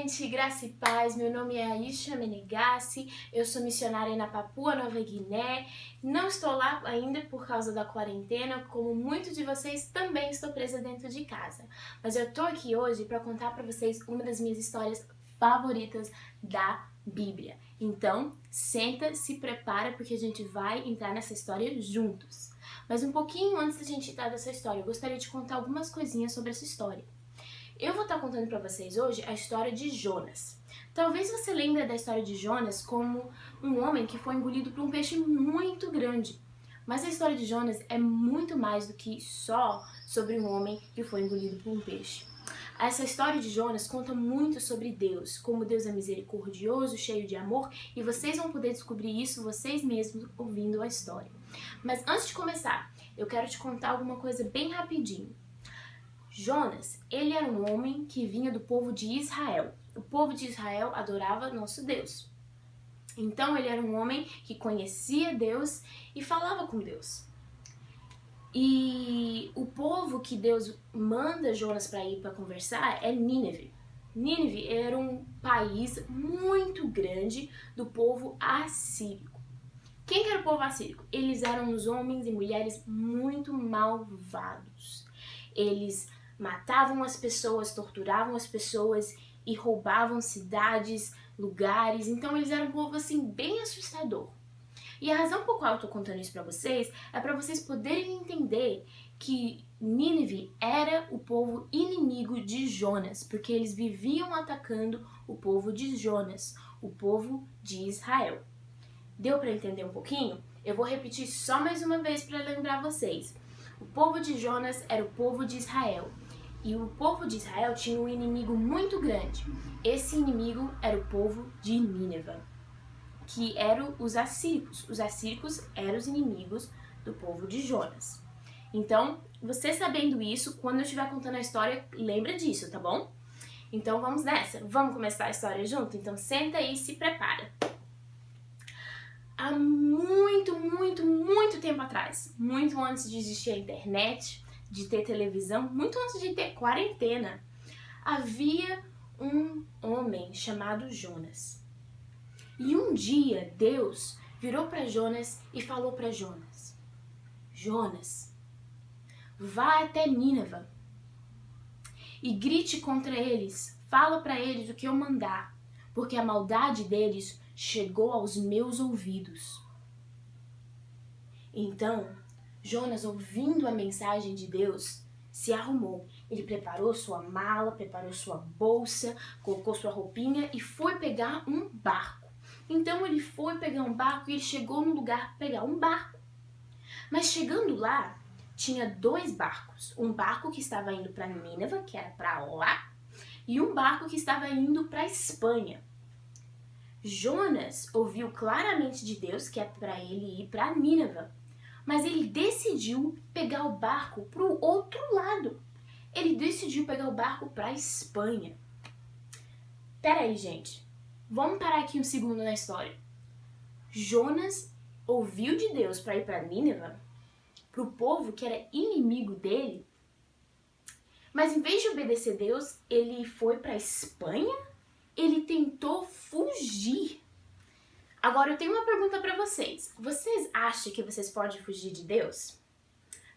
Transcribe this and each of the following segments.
gente, graça e paz, meu nome é Aisha Menegassi, eu sou missionária na Papua Nova Guiné, não estou lá ainda por causa da quarentena, como muitos de vocês também estou presa dentro de casa, mas eu tô aqui hoje para contar para vocês uma das minhas histórias favoritas da Bíblia. Então, senta, se prepara porque a gente vai entrar nessa história juntos. Mas um pouquinho antes da gente entrar nessa história, eu gostaria de contar algumas coisinhas sobre essa história. Eu vou estar contando para vocês hoje a história de Jonas. Talvez você lembre da história de Jonas como um homem que foi engolido por um peixe muito grande. Mas a história de Jonas é muito mais do que só sobre um homem que foi engolido por um peixe. Essa história de Jonas conta muito sobre Deus, como Deus é misericordioso, cheio de amor, e vocês vão poder descobrir isso vocês mesmos ouvindo a história. Mas antes de começar, eu quero te contar alguma coisa bem rapidinho. Jonas, ele era um homem que vinha do povo de Israel. O povo de Israel adorava nosso Deus. Então ele era um homem que conhecia Deus e falava com Deus. E o povo que Deus manda Jonas para ir para conversar é Nínive. Nínive era um país muito grande do povo assírico. Quem que era o povo assírico? Eles eram uns homens e mulheres muito malvados. Eles matavam as pessoas, torturavam as pessoas e roubavam cidades, lugares. Então eles eram um povo assim bem assustador. E a razão por qual eu tô contando isso pra vocês é para vocês poderem entender que Nínive era o povo inimigo de Jonas, porque eles viviam atacando o povo de Jonas, o povo de Israel. Deu para entender um pouquinho? Eu vou repetir só mais uma vez para lembrar vocês. O povo de Jonas era o povo de Israel. E o povo de Israel tinha um inimigo muito grande. Esse inimigo era o povo de Nínive, que eram os assírios. Os assírios eram os inimigos do povo de Jonas. Então, você sabendo isso, quando eu estiver contando a história, lembra disso, tá bom? Então vamos nessa. Vamos começar a história junto? Então senta aí e se prepara. Há muito tempo atrás, muito antes de existir a internet, de ter televisão, muito antes de ter quarentena, havia um homem chamado Jonas. E um dia Deus virou para Jonas e falou para Jonas: Jonas, vá até Nínive e grite contra eles, fala para eles o que eu mandar, porque a maldade deles chegou aos meus ouvidos. Então, Jonas, ouvindo a mensagem de Deus, se arrumou. Ele preparou sua mala, preparou sua bolsa, colocou sua roupinha e foi pegar um barco. Então ele foi pegar um barco e ele chegou no lugar para pegar um barco. Mas chegando lá, tinha dois barcos. Um barco que estava indo para Nínive, que era para lá, e um barco que estava indo para Espanha. Jonas ouviu claramente de Deus que é para ele ir para Nínive, mas ele decidiu pegar o barco para o outro lado. Ele decidiu pegar o barco para Espanha. Pera aí, gente. Vamos parar aqui um segundo na história. Jonas ouviu de Deus para ir para Nínive, para o povo que era inimigo dele, mas em vez de obedecer Deus, ele foi para Espanha? Ele tentou fugir. Agora eu tenho uma pergunta para vocês. Vocês acham que vocês podem fugir de Deus?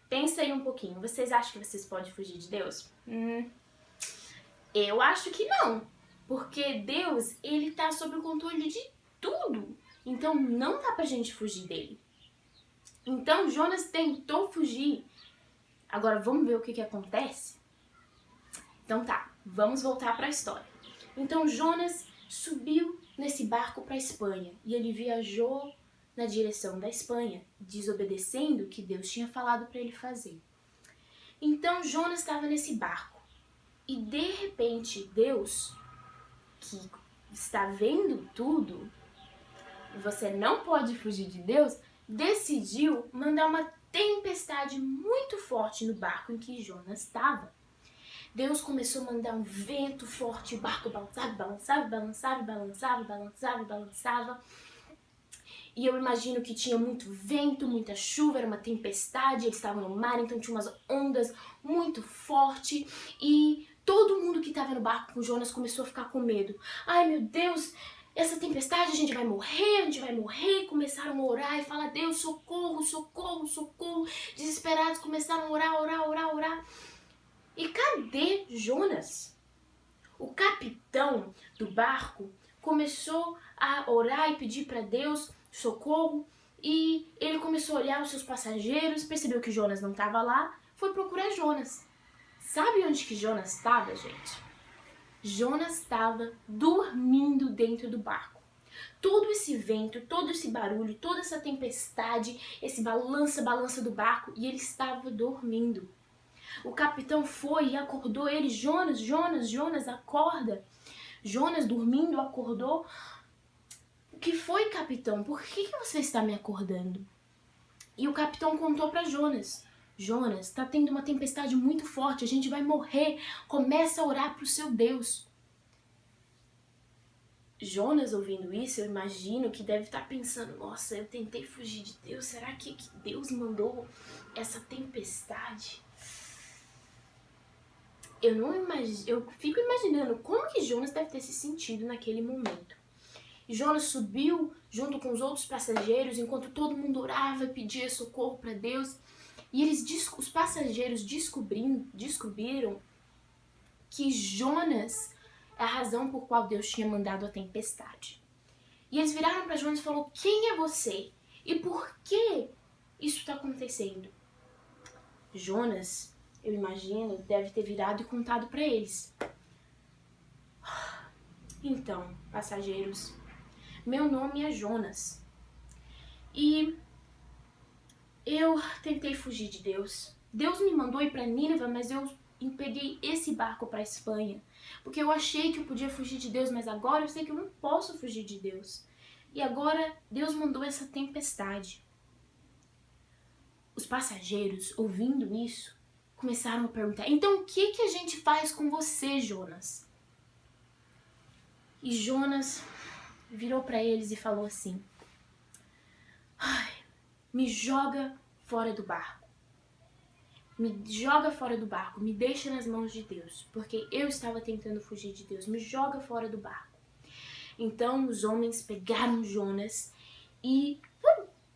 Pensa aí um pouquinho. Vocês acham que vocês podem fugir de Deus? Eu acho que não. Porque Deus, ele tá sob o controle de tudo. Então não dá pra gente fugir dele. Então Jonas tentou fugir. Agora vamos ver o que acontece? Então tá, vamos voltar para a história. Então Jonas subiu nesse barco para a Espanha e ele viajou na direção da Espanha, desobedecendo o que Deus tinha falado para ele fazer. Então Jonas estava nesse barco e de repente Deus, que está vendo tudo, e você não pode fugir de Deus, decidiu mandar uma tempestade muito forte no barco em que Jonas estava. Deus começou a mandar um vento forte, o barco balançava. E eu imagino que tinha muito vento, muita chuva, era uma tempestade, eles estavam no mar, então tinha umas ondas muito fortes. E Todo mundo que estava no barco com Jonas começou a ficar com medo. Ai, meu Deus, essa tempestade, a gente vai morrer. Começaram a orar e falar, Deus, socorro, socorro, socorro. Desesperados, começaram a orar. E cadê Jonas? O capitão do barco começou a orar e pedir para Deus socorro. E ele começou a olhar os seus passageiros, percebeu que Jonas não estava lá, foi procurar Jonas. Sabe onde que Jonas estava, gente? Jonas estava dormindo dentro do barco. Todo esse vento, todo esse barulho, toda essa tempestade, esse balança do barco, e ele estava dormindo. O capitão foi e acordou ele. Jonas, acorda. Jonas, dormindo, acordou. O que foi, capitão? Por que você está me acordando? E o capitão contou para Jonas. Jonas, está tendo uma tempestade muito forte, a gente vai morrer. Começa a orar para o seu Deus. Jonas, ouvindo isso, eu imagino que deve estar pensando, nossa, eu tentei fugir de Deus, será que Deus mandou essa tempestade? Eu fico imaginando como que Jonas deve ter se sentido naquele momento. Jonas subiu junto com os outros passageiros, enquanto todo mundo orava e pedia socorro para Deus. E os passageiros descobriram que Jonas é a razão por qual Deus tinha mandado a tempestade. E eles viraram para Jonas e falaram, quem é você? E por que isso está acontecendo? Jonas, eu imagino, deve ter virado e contado para eles. Então, passageiros, meu nome é Jonas. E eu tentei fugir de Deus. Deus me mandou ir para Nínive, mas eu peguei esse barco para a Espanha. Porque eu achei que eu podia fugir de Deus, mas agora eu sei que eu não posso fugir de Deus. E agora Deus mandou essa tempestade. Os passageiros, ouvindo isso, começaram a perguntar, então o que a gente faz com você, Jonas? E Jonas virou para eles e falou assim, me joga fora do barco. Me joga fora do barco, me deixa nas mãos de Deus, porque eu estava tentando fugir de Deus, me joga fora do barco. Então os homens pegaram Jonas e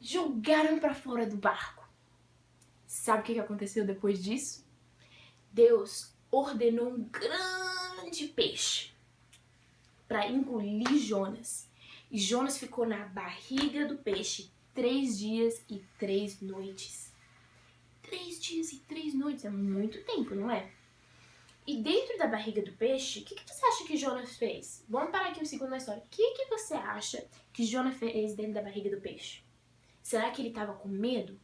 jogaram para fora do barco. Sabe o que aconteceu depois disso? Deus ordenou um grande peixe para engolir Jonas. E Jonas ficou na barriga do peixe 3 dias e 3 noites. 3 dias e 3 noites, é muito tempo, não é? E dentro da barriga do peixe, o que você acha que Jonas fez? Vamos parar aqui um segundo na história. O que você acha que Jonas fez dentro da barriga do peixe? Será que ele estava com medo?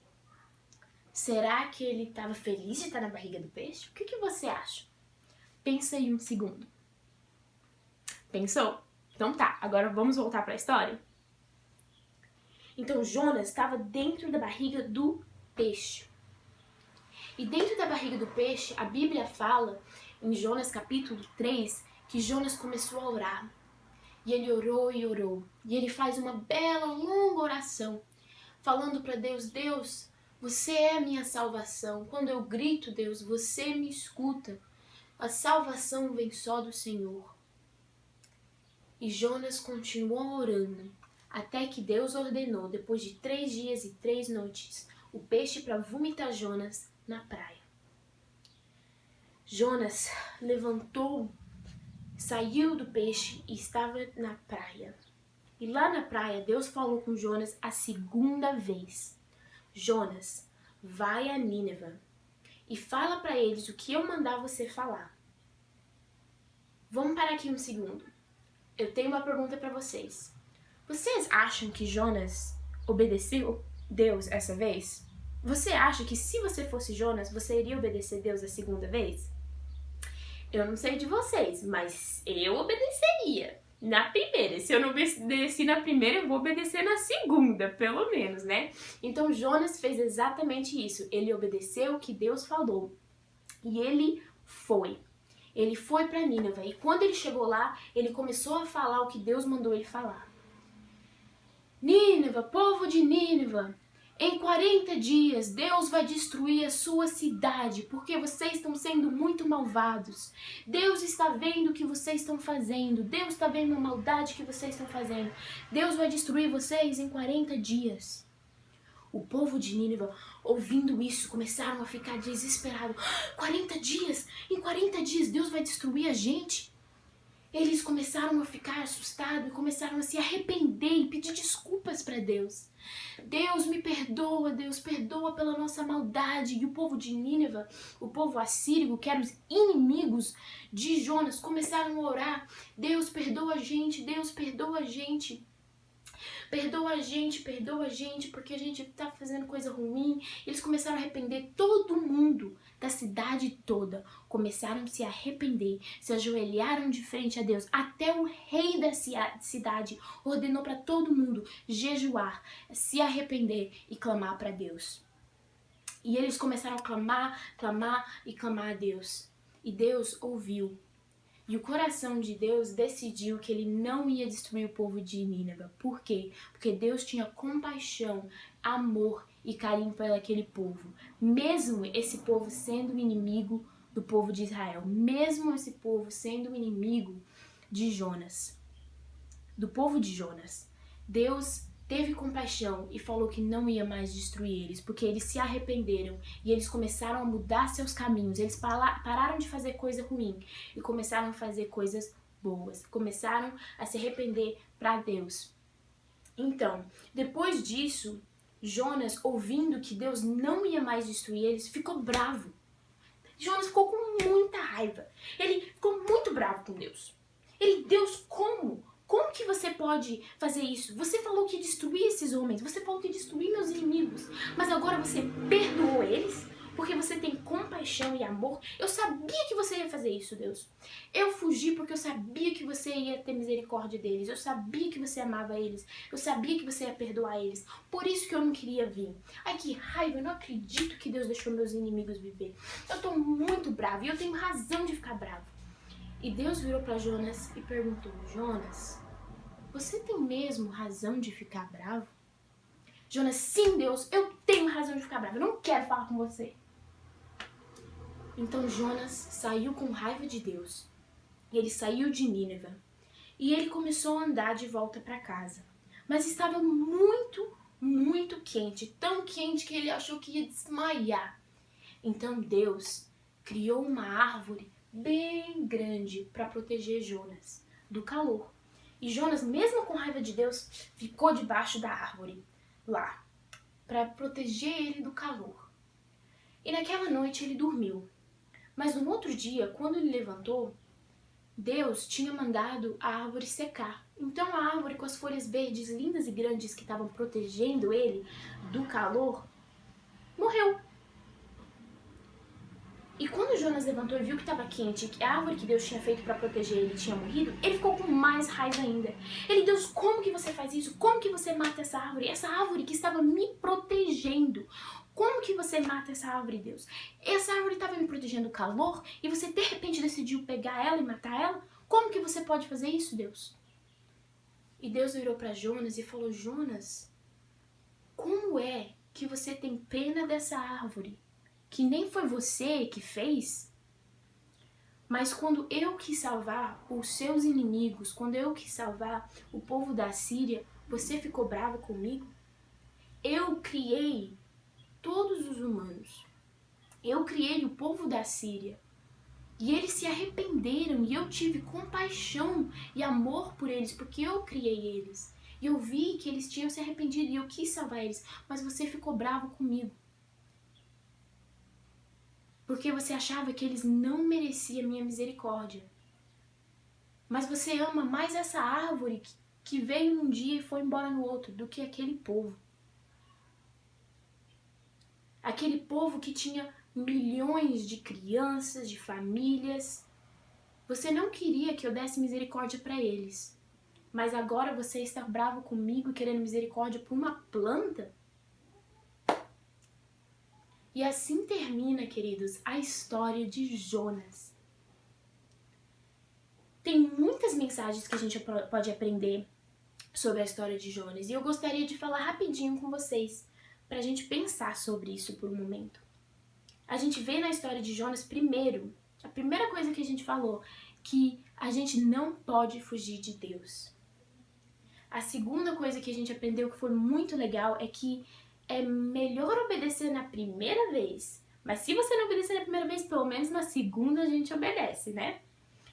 Será que ele estava feliz de estar na barriga do peixe? O que você acha? Pensa aí um segundo. Pensou? Então tá, agora vamos voltar para a história? Então Jonas estava dentro da barriga do peixe. E dentro da barriga do peixe, a Bíblia fala, em Jonas capítulo 3, que Jonas começou a orar. E ele orou e orou. E ele faz uma bela, longa oração, falando para Deus, Deus, você é a minha salvação. Quando eu grito, Deus, você me escuta. A salvação vem só do Senhor. E Jonas continuou orando, até que Deus ordenou, depois de 3 dias e 3 noites, o peixe para vomitar Jonas na praia. Jonas levantou, saiu do peixe e estava na praia. E lá na praia, Deus falou com Jonas a segunda vez. Jonas, vai a Nínive e fala para eles o que eu mandar você falar. Vamos parar aqui um segundo. Eu tenho uma pergunta para vocês. Vocês acham que Jonas obedeceu Deus essa vez? Você acha que se você fosse Jonas, você iria obedecer Deus a segunda vez? Eu não sei de vocês, mas eu obedeceria na primeira. Se eu não obedeci na primeira, eu vou obedecer na segunda, pelo menos, né? Então Jonas fez exatamente isso. Ele obedeceu o que Deus falou. E ele foi. Ele foi para Nínive. E quando ele chegou lá, ele começou a falar o que Deus mandou ele falar. Nínive, povo de Nínive, Em 40 dias, Deus vai destruir a sua cidade, porque vocês estão sendo muito malvados. Deus está vendo o que vocês estão fazendo. Deus está vendo a maldade que vocês estão fazendo. Deus vai destruir vocês em 40 dias. O povo de Nínive, ouvindo isso, começaram a ficar desesperados. 40 dias? Em 40 dias Deus vai destruir a gente? Eles começaram a ficar assustados e começaram a se arrepender e pedir desculpas para Deus. Deus me perdoa, Deus perdoa pela nossa maldade. E o povo de Nínive, o povo assírio, que eram os inimigos de Jonas, começaram a orar. Deus perdoa a gente, Deus perdoa a gente. Perdoa a gente, porque a gente tá fazendo coisa ruim. Eles começaram a arrepender, todo mundo da cidade toda começaram a se arrepender, se ajoelharam de frente a Deus. Até o rei da cidade ordenou para todo mundo jejuar, se arrepender e clamar para Deus. E eles começaram a clamar a Deus. E Deus ouviu. E o coração de Deus decidiu que ele não ia destruir o povo de Nínive. Por quê? Porque Deus tinha compaixão, amor e carinho pelo aquele povo. Mesmo esse povo sendo inimigo do povo de Israel. Mesmo esse povo sendo inimigo de Jonas. Do povo de Jonas. Deus teve compaixão e falou que não ia mais destruir eles, porque eles se arrependeram e eles começaram a mudar seus caminhos. Eles pararam de fazer coisa ruim e começaram a fazer coisas boas. Começaram a se arrepender para Deus. Então, depois disso, Jonas, ouvindo que Deus não ia mais destruir eles, ficou bravo. Jonas ficou com muita raiva. Ele ficou muito bravo com Deus. Deus, como? Como que você pode fazer isso? Você falou que ia destruir esses homens, você falou que ia destruir meus inimigos, mas agora você perdoou eles? Porque você tem compaixão e amor? Eu sabia que você ia fazer isso, Deus. Eu fugi porque eu sabia que você ia ter misericórdia deles. Eu sabia que você amava eles. Eu sabia que você ia perdoar eles. Por isso que eu não queria vir. Ai, que raiva, eu não acredito que Deus deixou meus inimigos viver. Eu tô muito bravo e eu tenho razão de ficar bravo. E Deus virou para Jonas e perguntou: Jonas, você tem mesmo razão de ficar bravo? Jonas, sim, Deus, eu tenho razão de ficar bravo. Eu não quero falar com você. Então Jonas saiu com raiva de Deus. Ele saiu de Nínive. E ele começou a andar de volta para casa. Mas estava muito, muito quente. Tão quente que ele achou que ia desmaiar. Então Deus criou uma árvore bem grande para proteger Jonas do calor. E Jonas, mesmo com raiva de Deus, ficou debaixo da árvore lá para proteger ele do calor. E naquela noite ele dormiu. Mas no outro dia, quando ele levantou, Deus tinha mandado a árvore secar. Então a árvore, com as folhas verdes lindas e grandes que estavam protegendo ele do calor, morreu. E quando Jonas levantou e viu que estava quente, que a árvore que Deus tinha feito para proteger ele tinha morrido, ele ficou com mais raiva ainda. Ele, Deus, como que você faz isso? Como que você mata essa árvore? Essa árvore que estava me protegendo. Como que você mata essa árvore, Deus? Essa árvore estava me protegendo do calor e você de repente decidiu pegar ela e matar ela? Como que você pode fazer isso, Deus? E Deus virou para Jonas e falou: Jonas, como é que você tem pena dessa árvore? Que nem foi você que fez, mas quando eu quis salvar os seus inimigos, quando eu quis salvar o povo da Síria, você ficou bravo comigo? Eu criei todos os humanos. Eu criei o povo da Síria. E eles se arrependeram e eu tive compaixão e amor por eles, porque eu criei eles. E eu vi que eles tinham se arrependido e eu quis salvar eles, mas você ficou bravo comigo. Porque você achava que eles não mereciam minha misericórdia. Mas você ama mais essa árvore que veio num dia e foi embora no outro do que aquele povo. Aquele povo que tinha milhões de crianças, de famílias. Você não queria que eu desse misericórdia para eles. Mas agora você está bravo comigo e querendo misericórdia por uma planta? E assim termina, queridos, a história de Jonas. Tem muitas mensagens que a gente pode aprender sobre a história de Jonas. E eu gostaria de falar rapidinho com vocês, pra gente pensar sobre isso por um momento. A gente vê na história de Jonas primeiro, a primeira coisa que a gente falou, que a gente não pode fugir de Deus. A segunda coisa que a gente aprendeu que foi muito legal é que é melhor obedecer na primeira vez. Mas se você não obedecer na primeira vez, pelo menos na segunda a gente obedece, né?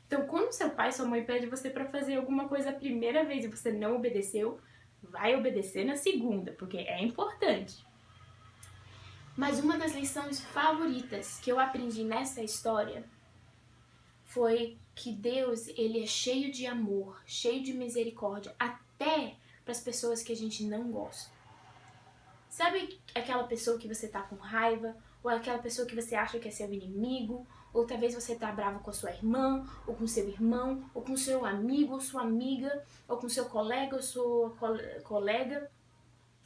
Então, quando seu pai e sua mãe pedem você para fazer alguma coisa a primeira vez e você não obedeceu, vai obedecer na segunda, porque é importante. Mas uma das lições favoritas que eu aprendi nessa história foi que Deus, ele é cheio de amor, cheio de misericórdia, até para as pessoas que a gente não gosta. Sabe aquela pessoa que você tá com raiva, ou aquela pessoa que você acha que é seu inimigo, ou talvez você tá bravo com a sua irmã, ou com seu irmão, ou com seu amigo, ou sua amiga, ou com seu colega, ou sua colega,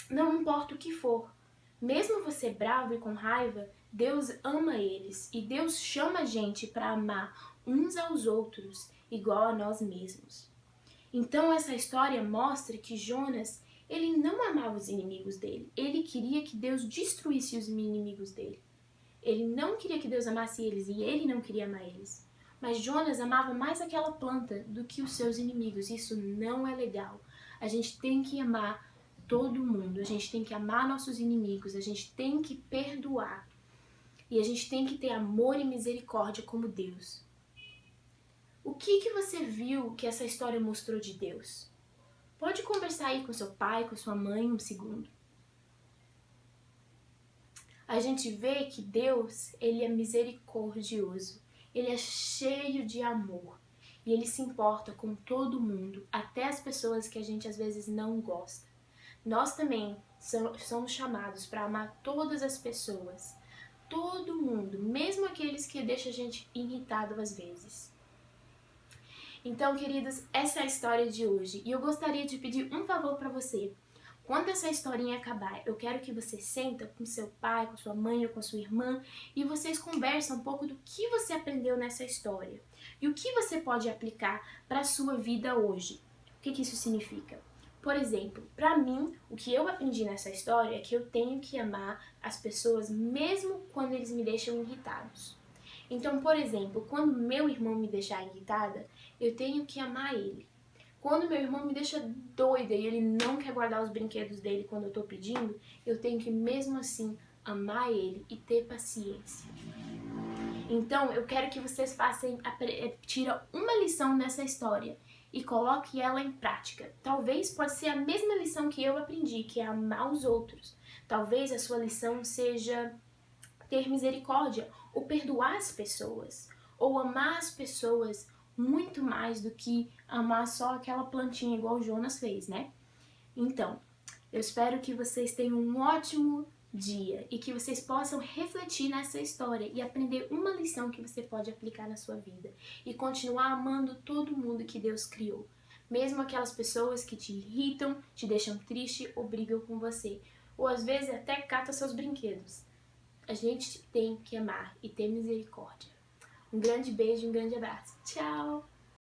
não importa o que for. Mesmo você bravo e com raiva, Deus ama eles e Deus chama a gente para amar uns aos outros igual a nós mesmos. Então essa história mostra que Jonas, ele não amava os inimigos dele. Ele queria que Deus destruísse os inimigos dele. Ele não queria que Deus amasse eles e ele não queria amar eles. Mas Jonas amava mais aquela planta do que os seus inimigos. Isso não é legal. A gente tem que amar todo mundo. A gente tem que amar nossos inimigos. A gente tem que perdoar. E a gente tem que ter amor e misericórdia como Deus. O que você viu que essa história mostrou de Deus? Pode conversar aí com seu pai, com sua mãe um segundo. A gente vê que Deus, ele é misericordioso. Ele é cheio de amor. E ele se importa com todo mundo, até as pessoas que a gente às vezes não gosta. Nós também somos chamados para amar todas as pessoas. Todo mundo, mesmo aqueles que deixam a gente irritado às vezes. Então, queridos, essa é a história de hoje. E eu gostaria de pedir um favor para você. Quando essa historinha acabar, eu quero que você senta com seu pai, com sua mãe ou com sua irmã e vocês conversem um pouco do que você aprendeu nessa história. E o que você pode aplicar para a sua vida hoje. O que isso significa? Por exemplo, para mim, o que eu aprendi nessa história é que eu tenho que amar as pessoas mesmo quando eles me deixam irritados. Então, por exemplo, quando meu irmão me deixar irritada, eu tenho que amar ele. Quando meu irmão me deixa doida e ele não quer guardar os brinquedos dele quando eu tô pedindo, eu tenho que mesmo assim amar ele e ter paciência. Então, eu quero que vocês tiram uma lição nessa história e coloque ela em prática. Talvez pode ser a mesma lição que eu aprendi, que é amar os outros. Talvez a sua lição seja ter misericórdia ou perdoar as pessoas, ou amar as pessoas muito mais do que amar só aquela plantinha igual o Jonas fez, né? Então, eu espero que vocês tenham um ótimo dia e que vocês possam refletir nessa história e aprender uma lição que você pode aplicar na sua vida e continuar amando todo mundo que Deus criou, mesmo aquelas pessoas que te irritam, te deixam triste ou brigam com você, ou às vezes até catam seus brinquedos. A gente tem que amar e ter misericórdia. Um grande beijo, um grande abraço. Tchau!